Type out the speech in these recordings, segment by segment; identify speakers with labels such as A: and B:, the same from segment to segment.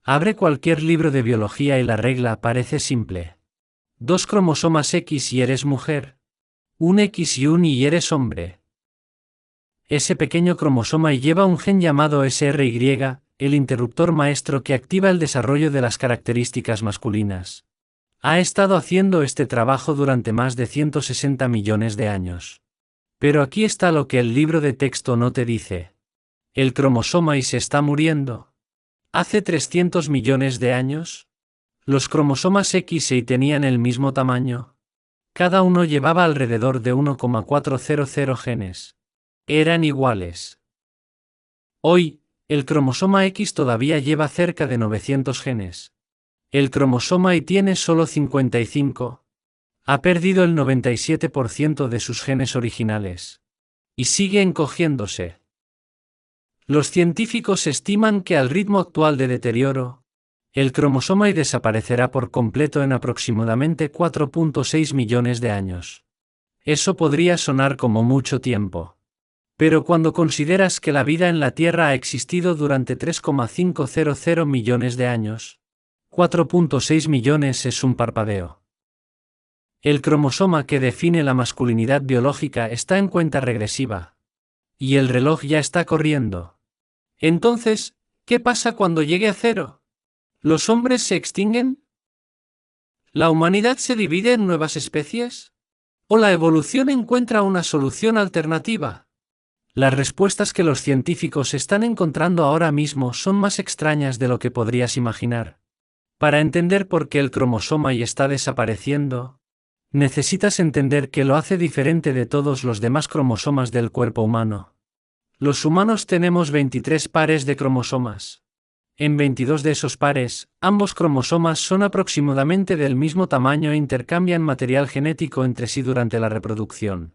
A: Abre cualquier libro de biología y la regla parece simple. 2 cromosomas X y eres mujer. Un X y un Y eres hombre. Ese pequeño cromosoma Y lleva un gen llamado SRY, el interruptor maestro que activa el desarrollo de las características masculinas. Ha estado haciendo este trabajo durante más de 160 millones de años. Pero aquí está lo que el libro de texto no te dice. El cromosoma Y se está muriendo. Hace 300 millones de años, los cromosomas X y tenían el mismo tamaño. Cada uno llevaba alrededor de 1,400 genes. Eran iguales. Hoy, el cromosoma X todavía lleva cerca de 900 genes. El cromosoma Y tiene solo 55. Ha perdido el 97% de sus genes originales. Y sigue encogiéndose. Los científicos estiman que al ritmo actual de deterioro, el cromosoma Y desaparecerá por completo en aproximadamente 4.6 millones de años. Eso podría sonar como mucho tiempo. Pero cuando consideras que la vida en la Tierra ha existido durante 3,500 millones de años, 4.6 millones es un parpadeo. El cromosoma que define la masculinidad biológica está en cuenta regresiva. Y el reloj ya está corriendo. Entonces, ¿qué pasa cuando llegue a cero? ¿Los hombres se extinguen? ¿La humanidad se divide en nuevas especies? ¿O la evolución encuentra una solución alternativa? Las respuestas que los científicos están encontrando ahora mismo son más extrañas de lo que podrías imaginar. Para entender por qué el cromosoma Y está desapareciendo, necesitas entender que lo hace diferente de todos los demás cromosomas del cuerpo humano. Los humanos tenemos 23 pares de cromosomas. En 22 de esos pares, ambos cromosomas son aproximadamente del mismo tamaño e intercambian material genético entre sí durante la reproducción.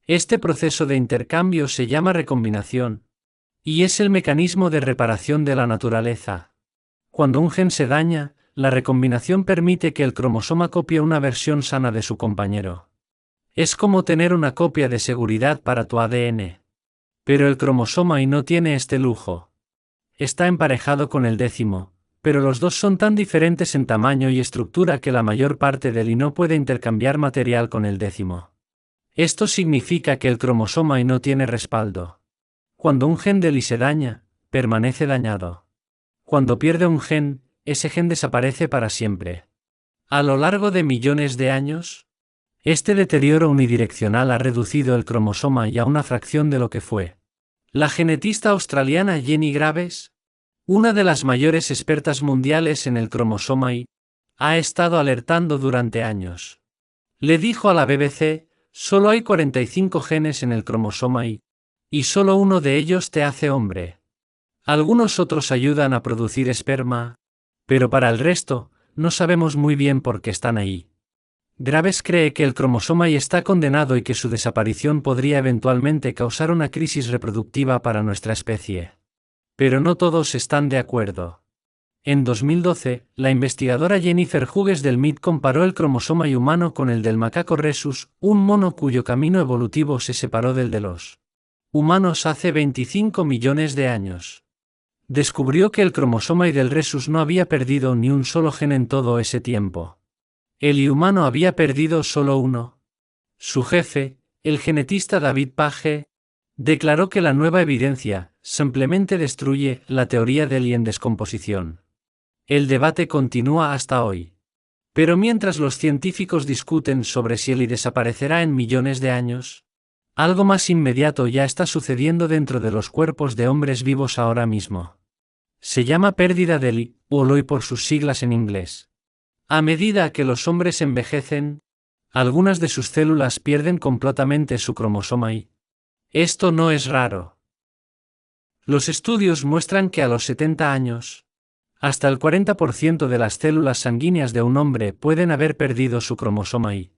A: Este proceso de intercambio se llama recombinación, y es el mecanismo de reparación de la naturaleza. Cuando un gen se daña, la recombinación permite que el cromosoma copie una versión sana de su compañero. Es como tener una copia de seguridad para tu ADN. Pero el cromosoma Y no tiene este lujo. Está emparejado con el 10º, pero los dos son tan diferentes en tamaño y estructura que la mayor parte del Y no puede intercambiar material con el 10º. Esto significa que el cromosoma Y no tiene respaldo. Cuando un gen del Y se daña, permanece dañado. Cuando pierde un gen, ese gen desaparece para siempre. A lo largo de millones de años, este deterioro unidireccional ha reducido el cromosoma Y a una fracción de lo que fue. La genetista australiana Jenny Graves, una de las mayores expertas mundiales en el cromosoma Y, ha estado alertando durante años. Le dijo a la BBC, solo hay 45 genes en el cromosoma Y, y solo uno de ellos te hace hombre. Algunos otros ayudan a producir esperma, pero para el resto, no sabemos muy bien por qué están ahí. Graves cree que el cromosoma Y está condenado y que su desaparición podría eventualmente causar una crisis reproductiva para nuestra especie. Pero no todos están de acuerdo. En 2012, la investigadora Jennifer Hughes del MIT comparó el cromosoma Y humano con el del macaco Rhesus, un mono cuyo camino evolutivo se separó del de los humanos hace 25 millones de años. Descubrió que el cromosoma Y del Rhesus no había perdido ni un solo gen en todo ese tiempo. El Y humano había perdido solo uno. Su jefe, el genetista David Page, declaró que la nueva evidencia simplemente destruye la teoría del Y en descomposición. El debate continúa hasta hoy. Pero mientras los científicos discuten sobre si el Y desaparecerá en millones de años, algo más inmediato ya está sucediendo dentro de los cuerpos de hombres vivos ahora mismo. Se llama pérdida del Y, o LOI por sus siglas en inglés. A medida que los hombres envejecen, algunas de sus células pierden completamente su cromosoma Y. Esto no es raro. Los estudios muestran que a los 70 años, hasta el 40% de las células sanguíneas de un hombre pueden haber perdido su cromosoma Y.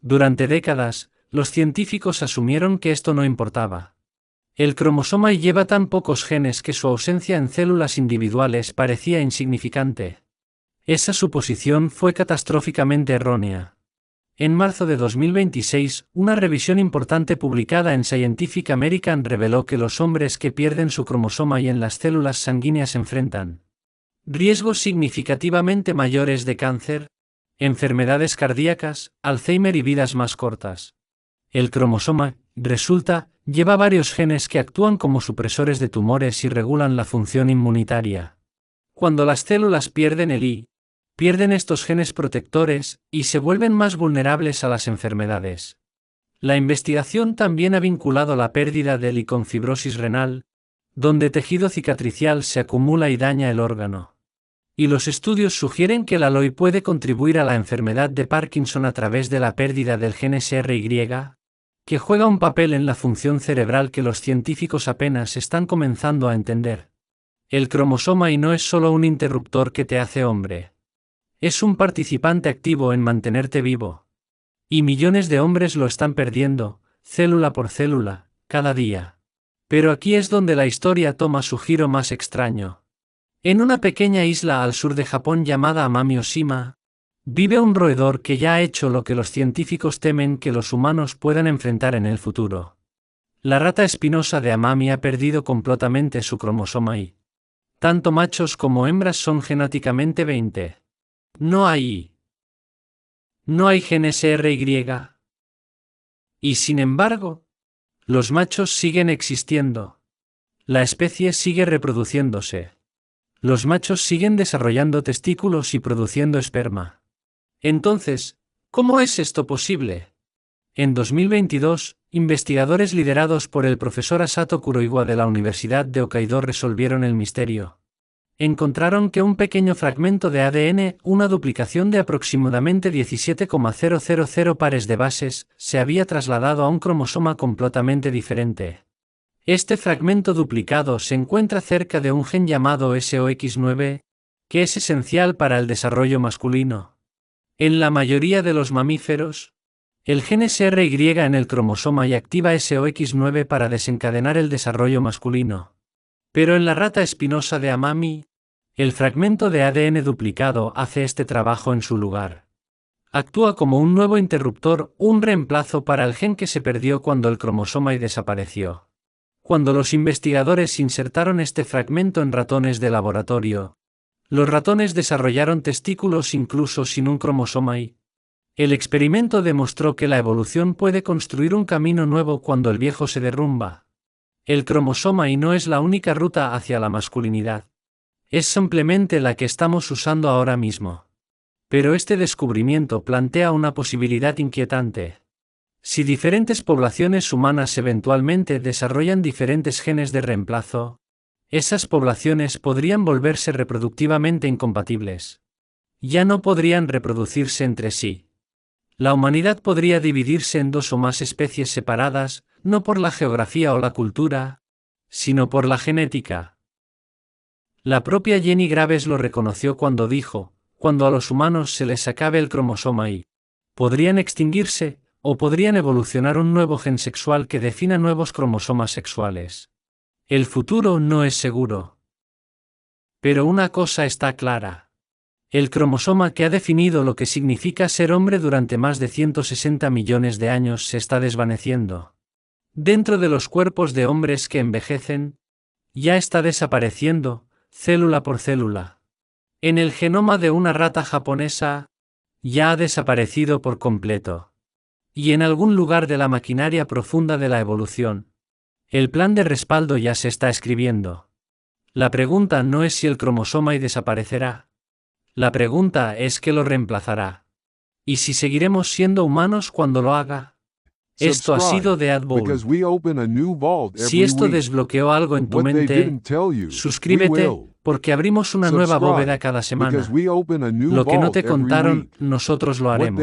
A: Durante décadas, los científicos asumieron que esto no importaba. El cromosoma Y lleva tan pocos genes que su ausencia en células individuales parecía insignificante. Esa suposición fue catastróficamente errónea. En marzo de 2026, una revisión importante publicada en Scientific American reveló que los hombres que pierden su cromosoma Y en las células sanguíneas enfrentan Riesgos significativamente mayores de cáncer, enfermedades cardíacas, Alzheimer y vidas más cortas. El cromosoma, resulta, lleva varios genes que actúan como supresores de tumores y regulan la función inmunitaria. Cuando las células pierden el I, pierden estos genes protectores y se vuelven más vulnerables a las enfermedades. La investigación también ha vinculado la pérdida del I con fibrosis renal, donde tejido cicatricial se acumula y daña el órgano. Y los estudios sugieren que la LOI puede contribuir a la enfermedad de Parkinson a través de la pérdida del gen SRY, que juega un papel en la función cerebral que los científicos apenas están comenzando a entender. El cromosoma Y no es solo un interruptor que te hace hombre. Es un participante activo en mantenerte vivo. Y millones de hombres lo están perdiendo, célula por célula, cada día. Pero aquí es donde la historia toma su giro más extraño. En una pequeña isla al sur de Japón llamada Amami Oshima, vive un roedor que ya ha hecho lo que los científicos temen que los humanos puedan enfrentar en el futuro. La rata espinosa de Amami ha perdido completamente su cromosoma Y. Tanto machos como hembras son genéticamente 20. No hay Y. No hay gen SRY. Y sin embargo, los machos siguen existiendo. La especie sigue reproduciéndose. Los machos siguen desarrollando testículos y produciendo esperma. Entonces, ¿cómo es esto posible? En 2022, investigadores liderados por el profesor Asato Kuroiwa de la Universidad de Hokkaido resolvieron el misterio. Encontraron que un pequeño fragmento de ADN, una duplicación de aproximadamente 17,000 pares de bases, se había trasladado a un cromosoma completamente diferente. Este fragmento duplicado se encuentra cerca de un gen llamado SOX9, que es esencial para el desarrollo masculino. En la mayoría de los mamíferos, el gen SRY en el cromosoma Y activa SOX9 para desencadenar el desarrollo masculino. Pero en la rata espinosa de Amami, el fragmento de ADN duplicado hace este trabajo en su lugar. Actúa como un nuevo interruptor, un reemplazo para el gen que se perdió cuando el cromosoma Y desapareció. Cuando los investigadores insertaron este fragmento en ratones de laboratorio, los ratones desarrollaron testículos incluso sin un cromosoma Y. El experimento demostró que la evolución puede construir un camino nuevo cuando el viejo se derrumba. El cromosoma Y no es la única ruta hacia la masculinidad. Es simplemente la que estamos usando ahora mismo. Pero este descubrimiento plantea una posibilidad inquietante. Si diferentes poblaciones humanas eventualmente desarrollan diferentes genes de reemplazo, esas poblaciones podrían volverse reproductivamente incompatibles. Ya no podrían reproducirse entre sí. La humanidad podría dividirse en dos o más especies separadas, no por la geografía o la cultura, sino por la genética. La propia Jenny Graves lo reconoció cuando dijo, cuando a los humanos se les acabe el cromosoma Y, podrían extinguirse, o podrían evolucionar un nuevo gen sexual que defina nuevos cromosomas sexuales. El futuro no es seguro. Pero una cosa está clara. El cromosoma que ha definido lo que significa ser hombre durante más de 160 millones de años se está desvaneciendo. Dentro de los cuerpos de hombres que envejecen, ya está desapareciendo, célula por célula. En el genoma de una rata japonesa, ya ha desaparecido por completo. Y en algún lugar de la maquinaria profunda de la evolución, el plan de respaldo ya se está escribiendo. La pregunta no es si el cromosoma Y desaparecerá. La pregunta es qué lo reemplazará. ¿Y si seguiremos siendo humanos cuando lo haga? Esto ha sido The AdVault. Si esto desbloqueó algo en tu mente, suscríbete, porque abrimos una nueva bóveda cada semana. Lo que no te contaron, nosotros lo haremos.